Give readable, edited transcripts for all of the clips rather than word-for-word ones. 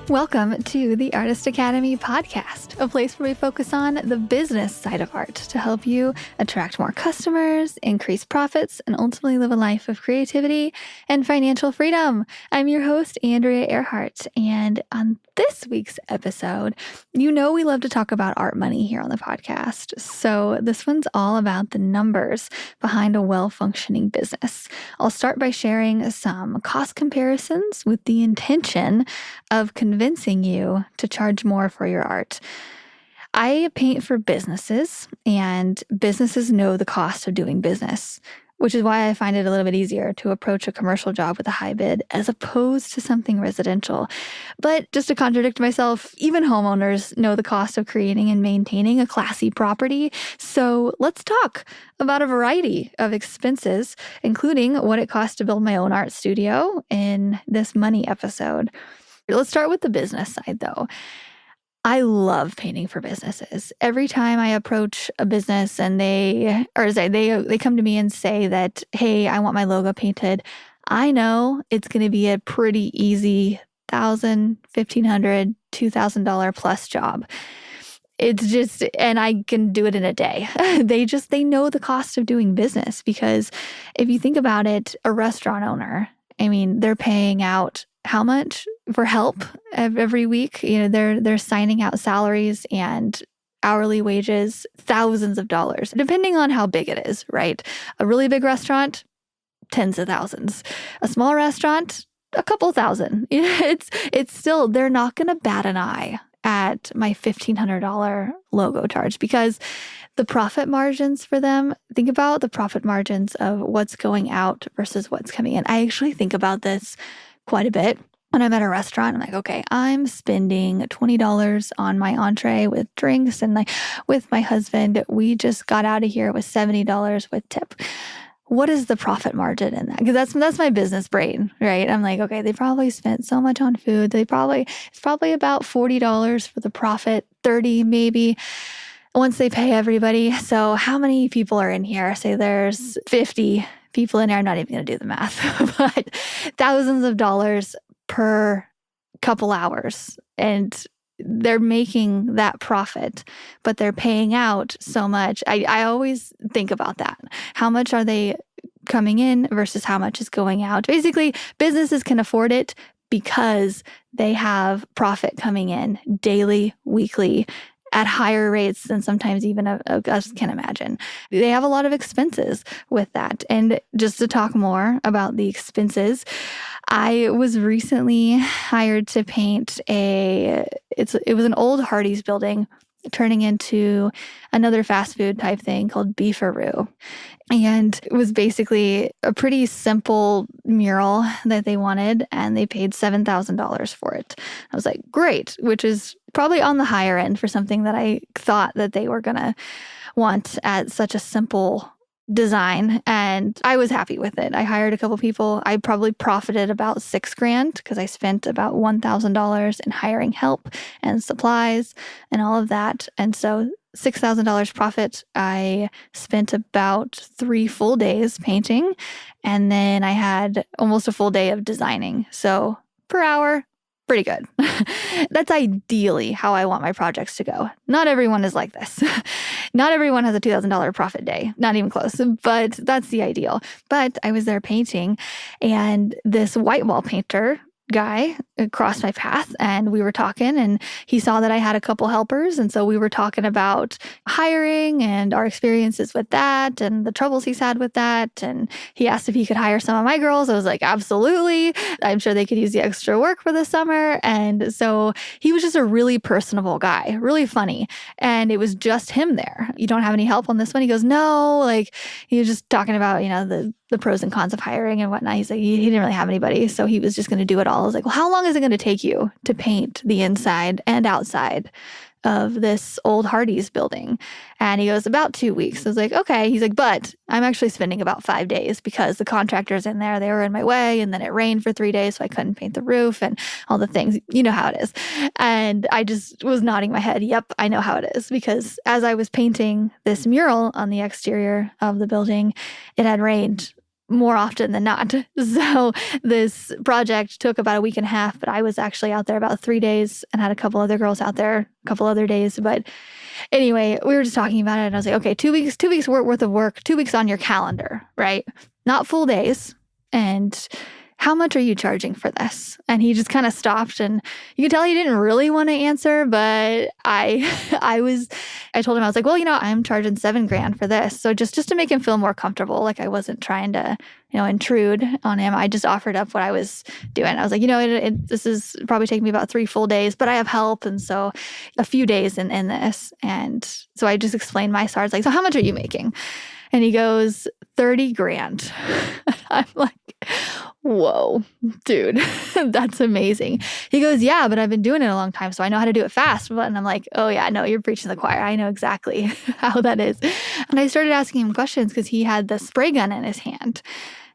Welcome to the Artist Academy podcast, a place where we focus on the business side of art to help you attract more customers, increase profits, and ultimately live a life of creativity and financial freedom. I'm your host, Andrea Earhart, and on this week's episode, you know we love to talk about art money here on the podcast. So this one's all about the numbers behind a well-functioning business. I'll start by sharing some cost comparisons with the intention of convincing you to charge more for your art. I paint for businesses, and businesses know the cost of doing business, which is why I find it a little bit easier to approach a commercial job with a high bid as opposed to something residential. But just to contradict myself, even homeowners know the cost of creating and maintaining a classy property. So let's talk about a variety of expenses, including what it costs to build my own art studio in this money episode. Let's start with the business side, though. I love painting for businesses. Every time I approach a business and they come to me and say that, hey, I want my logo painted, I know it's going to be a pretty easy $1,000, $1,500, $2,000 plus job. It's just, and I can do it in a day. They know the cost of doing business, because if you think about it, a restaurant owner, they're paying out how much for help every week? They're signing out salaries and hourly wages, thousands of dollars, depending on how big it is, right? A really big restaurant, tens of thousands. A small restaurant, a couple thousand. It's still, they're not going to bat an eye at my $1,500 logo charge, because the profit margins for them, think about the profit margins of what's going out versus what's coming in. I actually think about this quite a bit. When I'm at a restaurant, I'm like, okay, I'm spending $20 on my entree with drinks, and with my husband, we just got out of here with $70 with tip. What is the profit margin in that? Because that's my business brain, right? I'm like, okay, they probably spent so much on food. It's probably about $40 for the profit, 30 maybe, once they pay everybody. So how many people are in here? Say there's 50 people in there. I'm not even going to do the math, but thousands of dollars per couple hours. And they're making that profit, but they're paying out so much. I always think about that. How much are they coming in versus how much is going out? Basically, businesses can afford it because they have profit coming in daily, weekly, at higher rates than sometimes even us can imagine. They have a lot of expenses with that. And just to talk more about the expenses, I was recently hired to paint it was an old Hardees building turning into another fast food type thing called Beefaroo. And it was basically a pretty simple mural that they wanted, and they paid $7,000 for it. I was like, great, which is probably on the higher end for something that I thought that they were going to want at such a simple design. And I was happy with it. I hired a couple people. I probably profited about $6,000 because I spent about $1,000 in hiring help and supplies and all of that. And so $6,000 profit. I spent about 3 full days painting, and then I had almost a full day of designing. So per hour, pretty good. That's ideally how I want my projects to go. Not everyone is like this. Not everyone has a $2,000 profit day, not even close, but that's the ideal. But I was there painting, and this white wall painter guy crossed my path, and we were talking, and he saw that I had a couple helpers. And so we were talking about hiring and our experiences with that and the troubles he's had with that. And he asked if he could hire some of my girls. I was like, absolutely. I'm sure they could use the extra work for the summer. And so he was just a really personable guy, really funny. And it was just him there. You don't have any help on this one? He goes, no, he was just talking about, the pros and cons of hiring and whatnot. He's like, he didn't really have anybody, so he was just going to do it all. I was like, well, how long is it going to take you to paint the inside and outside of this old Hardees building? And he goes, about 2 weeks. I was like, okay. He's like, but I'm actually spending about 5 days because the contractors in there, they were in my way. And then it rained for 3 days, so I couldn't paint the roof and all the things. You know how it is. And I just was nodding my head. Yep, I know how it is. Because as I was painting this mural on the exterior of the building, it had rained more often than not. So this project took about a week and a half, but I was actually out there about 3 days and had a couple other girls out there a couple other days. But anyway, we were just talking about it and I was like, okay, 2 weeks worth of work, 2 weeks on your calendar, right? Not full days. And how much are you charging for this? And he just kind of stopped, and you could tell he didn't really want to answer, but I told him, I was like, well, I'm charging $7,000 for this. So just to make him feel more comfortable, like I wasn't trying to, intrude on him. I just offered up what I was doing. I was like, this is probably taking me about 3 full days, but I have help. And so a few days in this. And so I just explained my stars, like, so how much are you making? And he goes, $30,000. I'm like, whoa, dude, that's amazing. He goes, yeah, but I've been doing it a long time, so I know how to do it fast. And I'm like, oh yeah, no, you're preaching to the choir. I know exactly how that is. And I started asking him questions because he had the spray gun in his hand.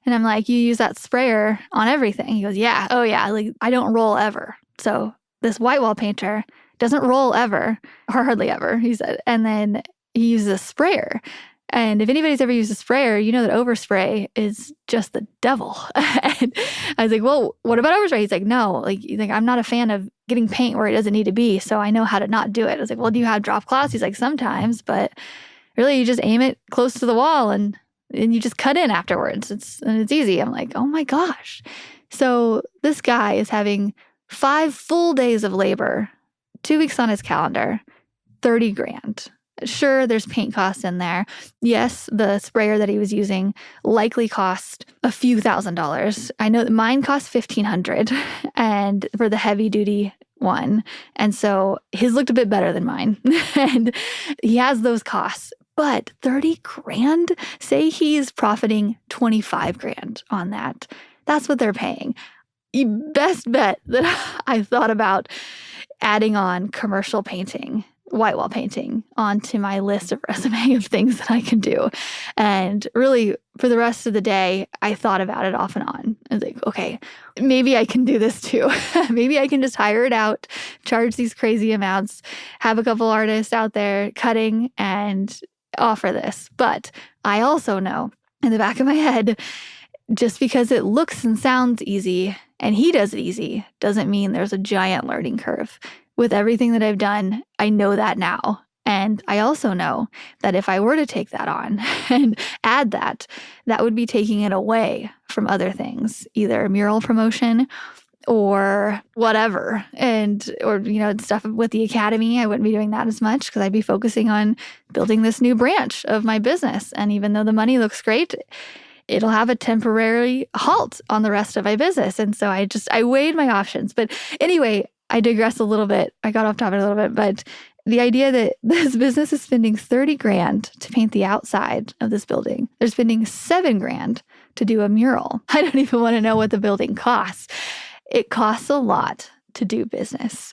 And I'm like, you use that sprayer on everything? He goes, yeah. Oh yeah, like I don't roll ever. So this white wall painter doesn't roll ever, or hardly ever, he said. And then he uses a sprayer. And if anybody's ever used a sprayer, you know that overspray is just the devil. And I was like, well, what about overspray? He's like, no, I'm not a fan of getting paint where it doesn't need to be. So I know how to not do it. I was like, well, do you have drop cloths? He's like, sometimes, but really you just aim it close to the wall and you just cut in afterwards. It's easy. I'm like, oh my gosh. So this guy is having 5 full days of labor, 2 weeks on his calendar, $30,000. Sure, there's paint costs in there. Yes, the sprayer that he was using likely cost a few $1,000s. I know that mine cost $1,500 and for the heavy duty one. And so his looked a bit better than mine. And he has those costs. But $30,000, say he's profiting $25,000 on that. That's what they're paying. You best bet that I thought about adding on commercial painting, white wall painting, onto my list of resume of things that I can do. And really, for the rest of the day, I thought about it off and on. I was like, okay, maybe I can do this too. Maybe I can just hire it out, charge these crazy amounts, have a couple artists out there cutting, and offer this. But I also know in the back of my head, just because it looks and sounds easy and he does it easy doesn't mean there's a giant learning curve. With everything that I've done, I know that now. And I also know that if I were to take that on and add that, that would be taking it away from other things, either mural promotion or whatever. Or stuff with the academy, I wouldn't be doing that as much because I'd be focusing on building this new branch of my business. And even though the money looks great, it'll have a temporary halt on the rest of my business. And so I weighed my options. But anyway, I digress a little bit. I got off topic a little bit, but the idea that this business is spending $30,000 to paint the outside of this building. They're spending $7,000 to do a mural. I don't even want to know what the building costs. It costs a lot to do business.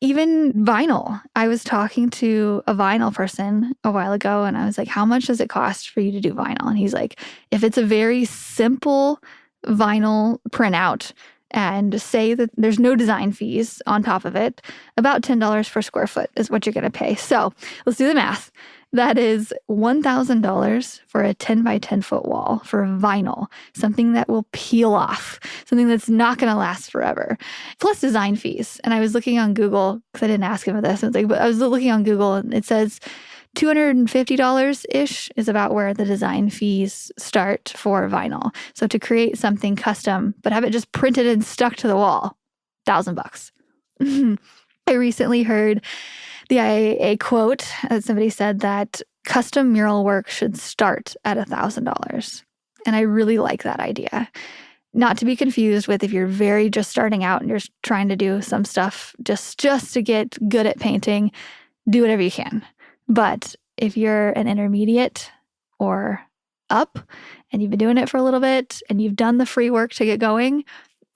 Even vinyl. I was talking to a vinyl person a while ago and I was like, how much does it cost for you to do vinyl? And he's like, if it's a very simple vinyl printout and say that there's no design fees on top of it, about $10 per square foot is what you're going to pay. So let's do the math. That is $1,000 for a 10 by 10 foot wall for vinyl, something that will peel off, something that's not going to last forever, plus design fees. And I was looking on Google because I didn't ask him this. But I was looking on Google and it says $250-ish is about where the design fees start for vinyl. So to create something custom, but have it just printed and stuck to the wall, $1,000. I recently heard a quote that somebody said that custom mural work should start at $1,000. And I really like that idea. Not to be confused with if you're very just starting out and you're trying to do some stuff just to get good at painting, do whatever you can. But if you're an intermediate or up and you've been doing it for a little bit and you've done the free work to get going,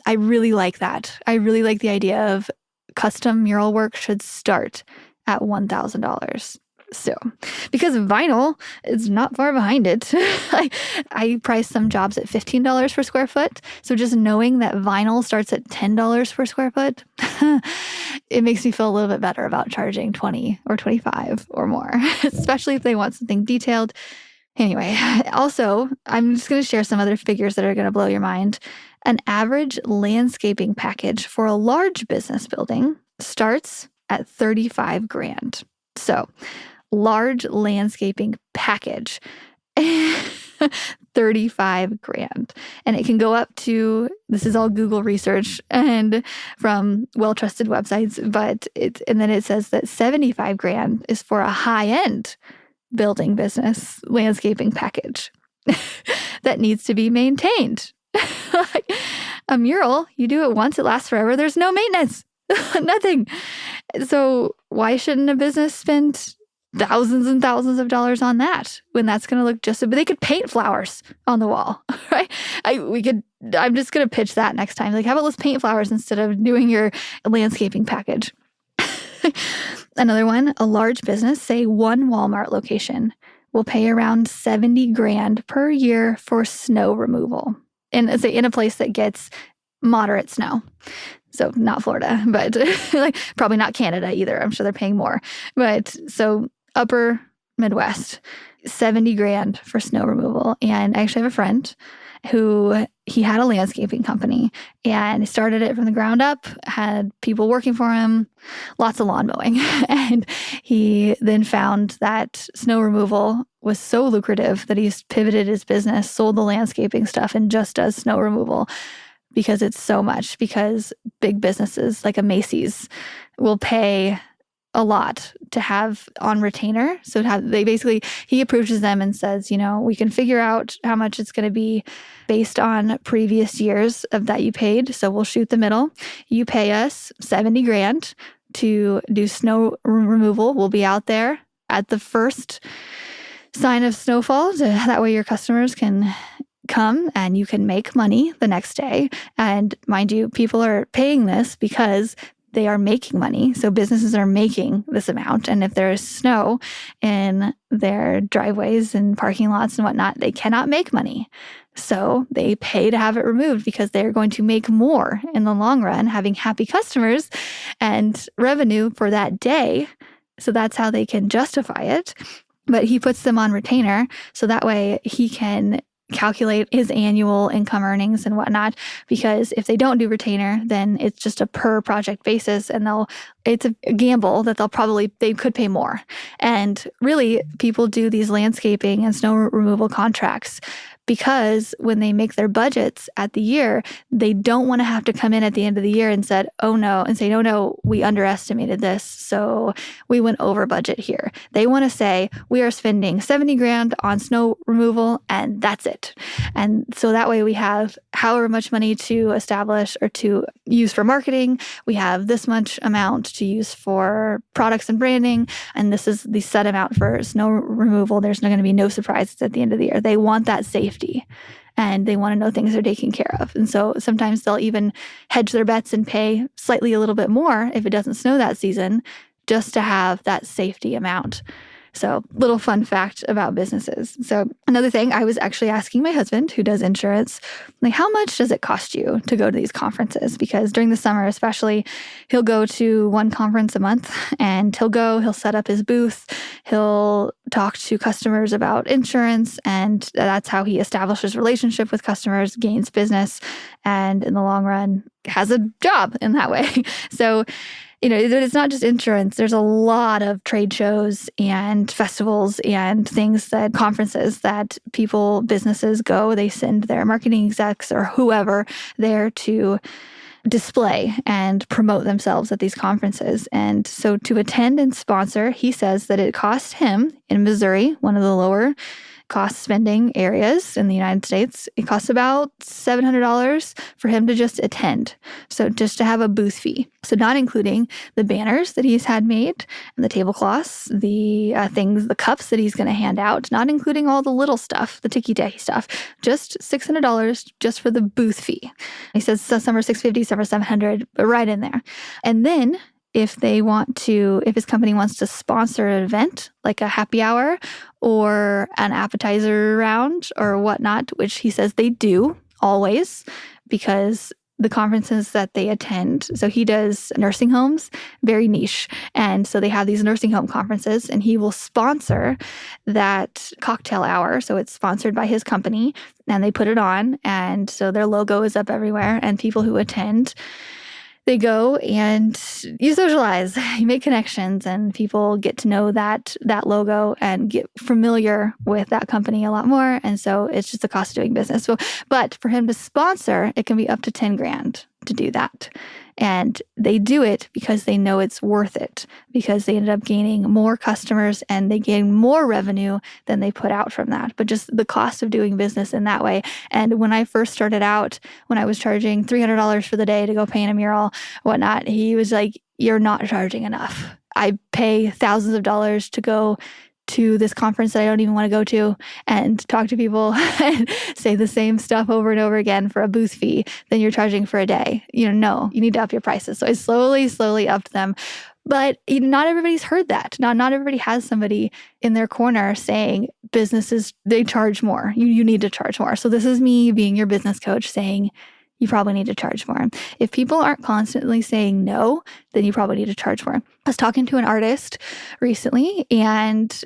I really like that. I really like the idea of custom mural work should start at $1,000. So, because vinyl is not far behind it, I priced some jobs at $15 per square foot. So just knowing that vinyl starts at $10 per square foot, it makes me feel a little bit better about charging $20 or $25 or more, especially if they want something detailed. Anyway, also, I'm just going to share some other figures that are going to blow your mind. An average landscaping package for a large business building starts at 35 grand. So, large landscaping package, 35 grand. And it can go up to, this is all Google research and from well-trusted websites, and then it says that 75 grand is for a high-end building business landscaping package that needs to be maintained. Like a mural, you do it once, it lasts forever. There's no maintenance, nothing. So why shouldn't a business spend thousands and thousands of dollars on that when that's going to look but they could paint flowers on the wall, right? I'm just going to pitch that next time. Like, how about let's paint flowers instead of doing your landscaping package? Another one, a large business, say one Walmart location, will pay around 70 grand per year for snow removal. And say in a place that gets moderate snow. So not Florida, but like probably not Canada either. I'm sure they're paying more. But so upper Midwest, 70 grand for snow removal. And I actually have a friend who he had a landscaping company and started it from the ground up, had people working for him, lots of lawn mowing. And he then found that snow removal was so lucrative that he's pivoted his business, sold the landscaping stuff, and just does snow removal because it's so much. Because big businesses like a Macy's will pay a lot to have on retainer. So he approaches them and says, we can figure out how much it's going to be based on previous years of that you paid. So we'll shoot the middle. You pay us 70 grand to do snow removal. We'll be out there at the first sign of snowfall. That way your customers can come and you can make money the next day. And mind you, people are paying this because they are making money. So businesses are making this amount. And if there is snow in their driveways and parking lots and whatnot, they cannot make money. So they pay to have it removed because they're going to make more in the long run, having happy customers and revenue for that day. So that's how they can justify it. But he puts them on retainer. So that way he can calculate his annual income earnings and whatnot, because if they don't do retainer, then it's just a per project basis and it's a gamble that they could pay more. And really, people do these landscaping and snow removal contracts because when they make their budgets at the year, they don't want to have to come in at the end of the year and say, no, we underestimated this. So we went over budget here. They want to say, we are spending 70 grand on snow removal and that's it. And so that way we have however much money to establish or to use for marketing. We have this much amount to use for products and branding. And this is the set amount for snow removal. There's going to be no surprises at the end of the year. They want that safety. And they want to know things are taken care of. And so sometimes they'll even hedge their bets and pay slightly a little bit more if it doesn't snow that season, just to have that safety amount. So little fun fact about businesses. So another thing, I was actually asking my husband, who does insurance, like, how much does it cost you to go to these conferences? Because during the summer, especially, he'll go to one conference a month and he'll set up his booth. He'll talk to customers about insurance, and that's how he establishes relationship with customers, gains business, and in the long run has a job in that way. So it's not just insurance. There's a lot of trade shows and festivals and conferences that businesses go. They send their marketing execs or whoever there to display and promote themselves at these conferences. And so to attend and sponsor, he says that it cost him in Missouri, one of the lower cost spending areas in the United States, it costs about $700 for him to just attend. So just to have a booth fee. So not including the banners that he's had made and the tablecloths, the the cups that he's going to hand out, not including all the little stuff, the ticky-tacky stuff, just $600 just for the booth fee. He says some are $650, some are $700, but right in there. And then if his company wants to sponsor an event like a happy hour or an appetizer round or whatnot, which he says they do always, because the conferences that they attend. So he does nursing homes, very niche. And so they have these nursing home conferences, and he will sponsor that cocktail hour. So it's sponsored by his company, and they put it on. And so their logo is up everywhere, and people who attend, they go and you socialize, you make connections, and people get to know that logo and get familiar with that company a lot more. And so it's just the cost of doing business. So, but for him to sponsor, it can be up to 10 grand to do that. And they do it because they know it's worth it, because they ended up gaining more customers and they gain more revenue than they put out from that. But just the cost of doing business in that way. And when I first started out, when I was charging $300 for the day to go paint a mural, whatnot, he was like, "You're not charging enough. I pay thousands of dollars to go to this conference that I don't even want to go to and talk to people and say the same stuff over and over again for a booth fee than you're charging for a day. No, you need to up your prices." So I slowly upped them. But not everybody's heard that. Not everybody has somebody in their corner saying businesses, they charge more. You need to charge more. So this is me being your business coach saying, you probably need to charge more. If people aren't constantly saying no, then you probably need to charge more. I was talking to an artist recently, and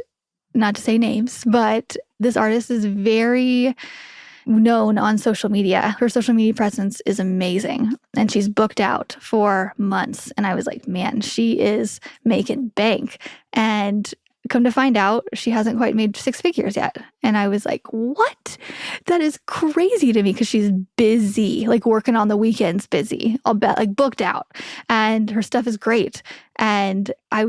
not to say names, but this artist is very known on social media. Her social media presence is amazing, and she's booked out for months. And I was like, man, she is making bank. And come to find out, she hasn't quite made 6 figures yet. And I was like, what? That is crazy to me, because she's busy, like working on the weekends, busy, I'll bet, like booked out. And her stuff is great. And I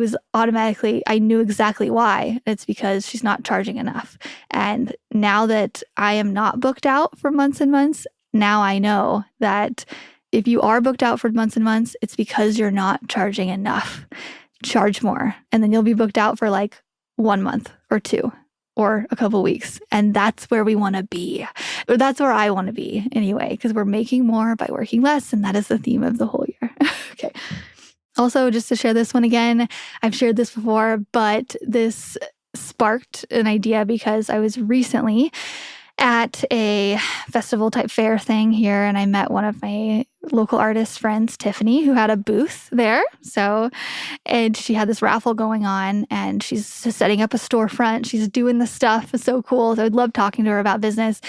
knew exactly why. It's because she's not charging enough. And now that I am not booked out for months and months, now I know that if you are booked out for months and months, it's because you're not charging enough. Charge more. And then you'll be booked out for like 1 month or 2 or a couple weeks. And that's where we want to be. Or that's where I want to be anyway, because we're making more by working less. And that is the theme of the whole year. Okay. Also, just to share this one again, I've shared this before, but this sparked an idea because I was recently at a festival type fair thing here, and I met one of my local artist friends, Tiffany, who had a booth there. And she had this raffle going on, and she's setting up a storefront. She's doing the stuff. It's so cool. So I'd love talking to her about business.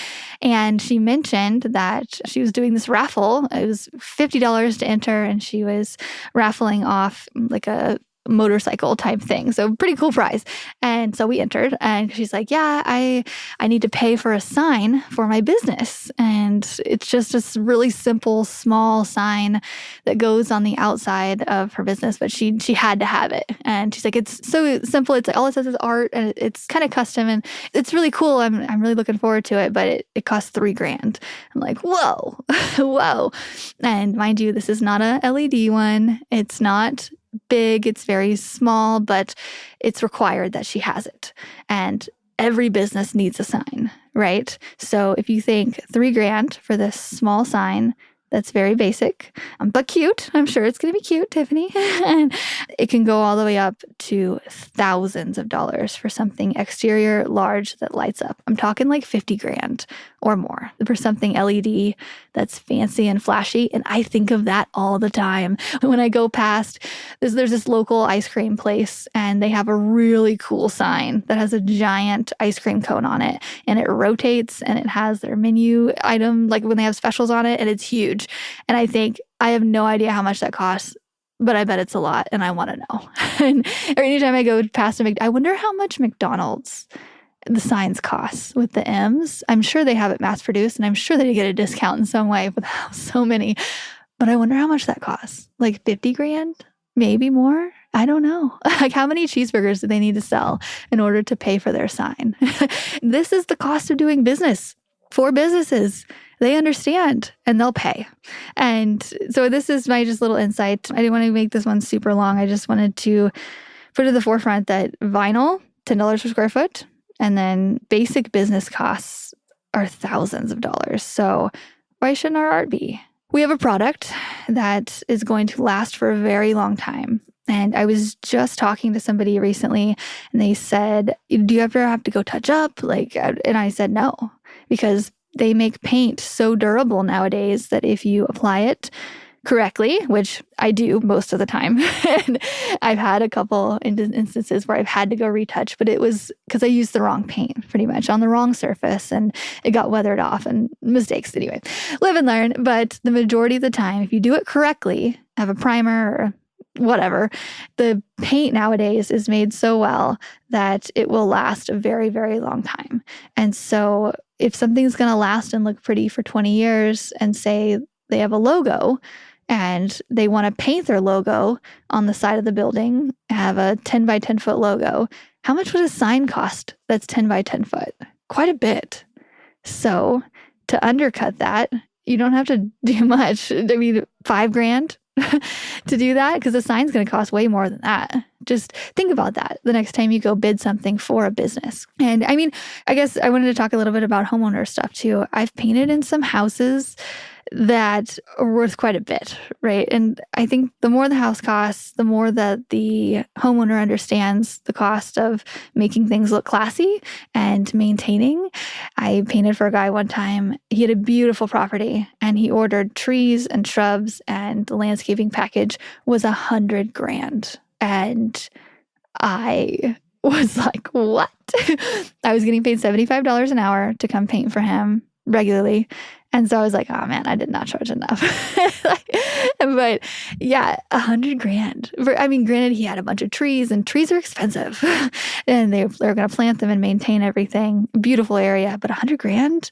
And she mentioned that she was doing this raffle. It was $50 to enter, and she was raffling off like a motorcycle type thing. So pretty cool prize. And so we entered, and she's like, yeah, I need to pay for a sign for my business. And it's just this really simple, small sign that goes on the outside of her business, but she had to have it. And she's like, it's so simple. It's like all it says is art, and it's kind of custom, and it's really cool. I'm really looking forward to it, but it costs $3,000. I'm like, whoa, whoa. And mind you, this is not a LED one. It's not big, it's very small, but it's required that she has it. And every business needs a sign, right? So if you think $3,000 for this small sign, that's very basic, but cute. I'm sure it's going to be cute, Tiffany. And it can go all the way up to thousands of dollars for something exterior, large, that lights up. I'm talking like $50,000 or more for something LED that's fancy and flashy. And I think of that all the time. When I go past, there's this local ice cream place, and they have a really cool sign that has a giant ice cream cone on it, and it rotates, and it has their menu item, like when they have specials on it, and it's huge. And I think, I have no idea how much that costs, but I bet it's a lot, and I want to know. And anytime I go past I wonder how much McDonald's the signs cost with the M's. I'm sure they have it mass produced, and I'm sure they get a discount in some way with so many. But I wonder how much that costs. Like $50,000, maybe more. I don't know. Like, how many cheeseburgers do they need to sell in order to pay for their sign? This is the cost of doing business for businesses. They understand, and they'll pay. And so this is my just little insight. I didn't want to make this one super long. I just wanted to put to the forefront that vinyl, $10 per square foot, and then basic business costs are thousands of dollars. So why shouldn't our art be? We have a product that is going to last for a very long time. And I was just talking to somebody recently, and they said, do you ever have to go touch up? And I said no, because they make paint so durable nowadays that if you apply it correctly, which I do most of the time, and I've had a couple instances where I've had to go retouch, but it was because I used the wrong paint pretty much on the wrong surface and it got weathered off and mistakes anyway. Live and learn. But the majority of the time, if you do it correctly, have a primer or whatever, the paint nowadays is made so well that it will last a very, very long time. And so if something's going to last and look pretty for 20 years and say they have a logo and they want to paint their logo on the side of the building, have a 10 by 10 foot logo, how much would a sign cost that's 10 by 10 foot? Quite a bit. So to undercut that, you don't have to do much. I mean, $5,000 to do that, because the sign's going to cost way more than that. Just think about that the next time you go bid something for a business. And I mean, I guess I wanted to talk a little bit about homeowner stuff too. I've painted in some houses that are worth quite a bit, right? And I think the more the house costs, the more that the homeowner understands the cost of making things look classy and maintaining. I painted for a guy one time. He had a beautiful property and he ordered trees and shrubs, and the landscaping package was $100,000. And I was like, what? I was getting paid $75 an hour to come paint for him regularly. And so I was like, oh man, I did not charge enough. But yeah, $100,000. I mean, granted, he had a bunch of trees, and trees are expensive. And they're going to plant them and maintain everything. Beautiful area, but $100,000?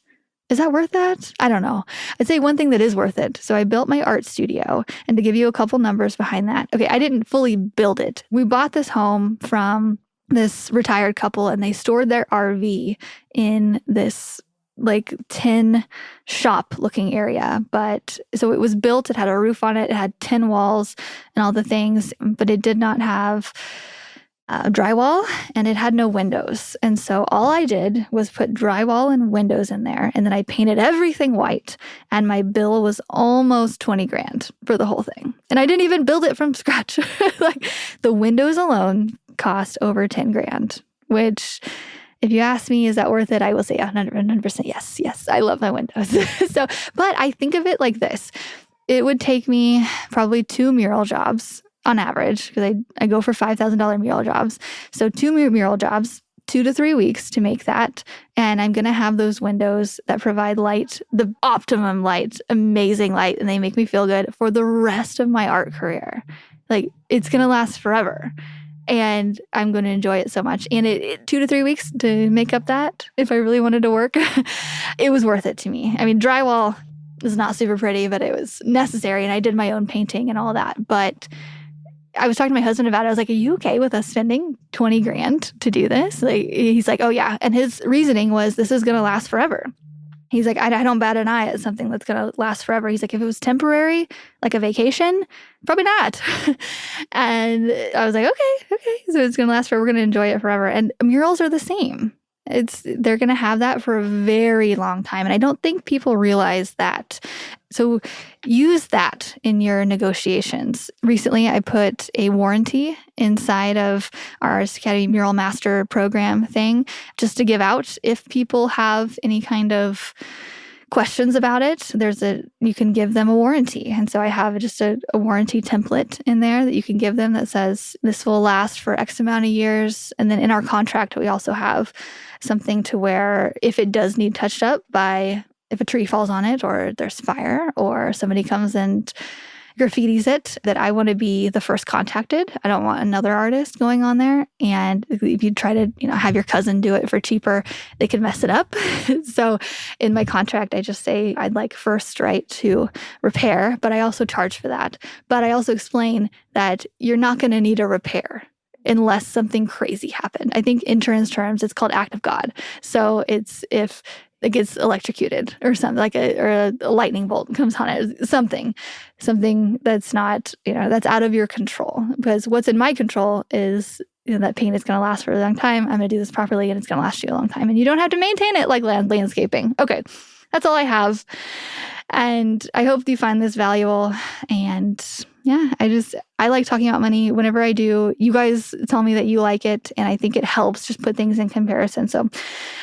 Is that worth that? I don't know. I'd say one thing that is worth it. So I built my art studio, and to give you a couple numbers behind that. Okay, I didn't fully build it. We bought this home from this retired couple, and they stored their RV in this like tin shop looking area. But so it was built, it had a roof on it, it had tin walls and all the things, but it did not have drywall, and it had no windows. And so all I did was put drywall and windows in there, and then I painted everything white, and my bill was almost $20,000 for the whole thing. And I didn't even build it from scratch. Like the windows alone cost over $10,000, which, if you ask me, is that worth it? I will say 100% yes. Yes, I love my windows. But I think of it like this. It would take me probably 2 mural jobs on average, because I go for $5,000 mural jobs. So 2 mural jobs, 2 to 3 weeks to make that. And I'm going to have those windows that provide light, the optimum light, amazing light, and they make me feel good for the rest of my art career. Like, it's going to last forever. And I'm going to enjoy it so much. And it 2 to 3 weeks to make up that, if I really wanted to work, it was worth it to me. I mean, drywall is not super pretty, but it was necessary. And I did my own painting and all that. But I was talking to my husband about it. I was like, are you okay with us spending $20,000 to do this? Like, he's like, oh yeah. And his reasoning was, this is going to last forever. He's like, I don't bat an eye at something that's going to last forever. He's like, if it was temporary, like a vacation, probably not. And I was like, okay. So it's going to last forever. We're going to enjoy it forever. And murals are the same. They're going to have that for a very long time. And I don't think people realize that. So use that in your negotiations. Recently, I put a warranty inside of our Artist Academy Mural Master program thing, just to give out if people have any kind of questions about it. You can give them a warranty. And so I have just a warranty template in there that you can give them that says this will last for X amount of years. And then in our contract, we also have something to where if it does need touched up if a tree falls on it, or there's fire, or somebody comes and graffitis it, that I want to be the first contacted. I don't want another artist going on there. And if you try to, have your cousin do it for cheaper, they could mess it up. So in my contract, I just say I'd like first right to repair, but I also charge for that. But I also explain that you're not going to need a repair unless something crazy happened. I think in insurance terms, it's called act of God. So it's if it gets electrocuted or something, like a lightning bolt comes on it, something that's not, that's out of your control. Because what's in my control is, that paint is going to last for a long time. I'm going to do this properly, and it's going to last you a long time. And you don't have to maintain it like landscaping. Okay, that's all I have. And I hope you find this valuable. And Yeah, I like talking about money. Whenever I do, you guys tell me that you like it, and I think it helps just put things in comparison. So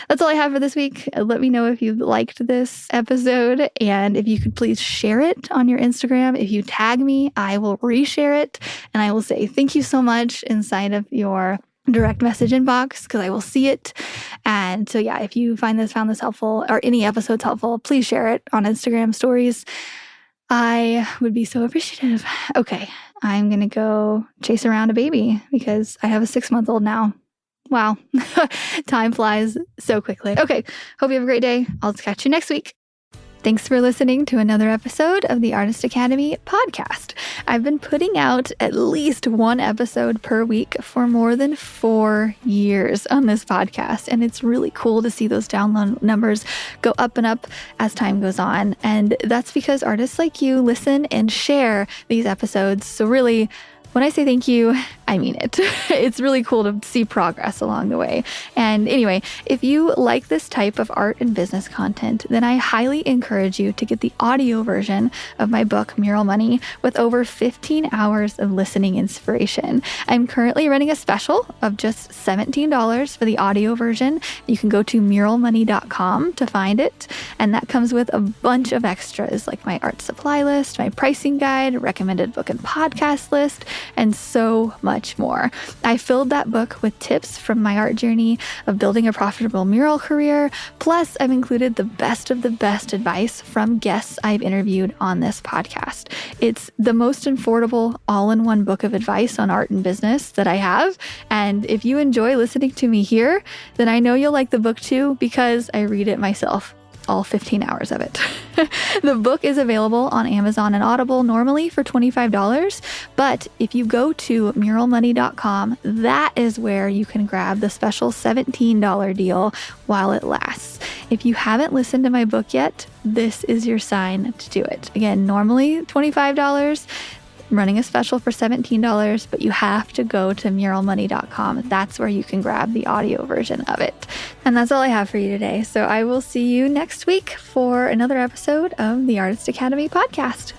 that's all I have for this week. Let me know if you liked this episode, and if you could please share it on your Instagram. If you tag me, I will reshare it, and I will say thank you so much inside of your direct message inbox because I will see it. And so yeah, if you found this helpful or any episodes helpful, please share it on Instagram stories. I would be so appreciative. Okay, I'm going to go chase around a baby because I have a 6-month-old now. Wow, time flies so quickly. Okay, hope you have a great day. I'll catch you next week. Thanks for listening to another episode of the Artist Academy podcast. I've been putting out at least one episode per week for more than 4 years on this podcast, and it's really cool to see those download numbers go up and up as time goes on. And that's because artists like you listen and share these episodes. So really, when I say thank you, I mean it. It's really cool to see progress along the way. And anyway, if you like this type of art and business content, then I highly encourage you to get the audio version of my book, Mural Money, with over 15 hours of listening inspiration. I'm currently running a special of just $17 for the audio version. You can go to muralmoney.com to find it. And that comes with a bunch of extras like my art supply list, my pricing guide, recommended book and podcast list, and so much more. I filled that book with tips from my art journey of building a profitable mural career. Plus, I've included the best of the best advice from guests I've interviewed on this podcast. It's the most affordable all-in-one book of advice on art and business that I have. And if you enjoy listening to me here, then I know you'll like the book too because I read it myself. All 15 hours of it. The book is available on Amazon and Audible normally for $25, but if you go to muralmoney.com, that is where you can grab the special $17 deal while it lasts. If you haven't listened to my book yet, this is your sign to do it. Again, normally $25. I'm running a special for $17, but you have to go to muralmoney.com. That's where you can grab the audio version of it. And that's all I have for you today. So I will see you next week for another episode of the Artist Academy podcast.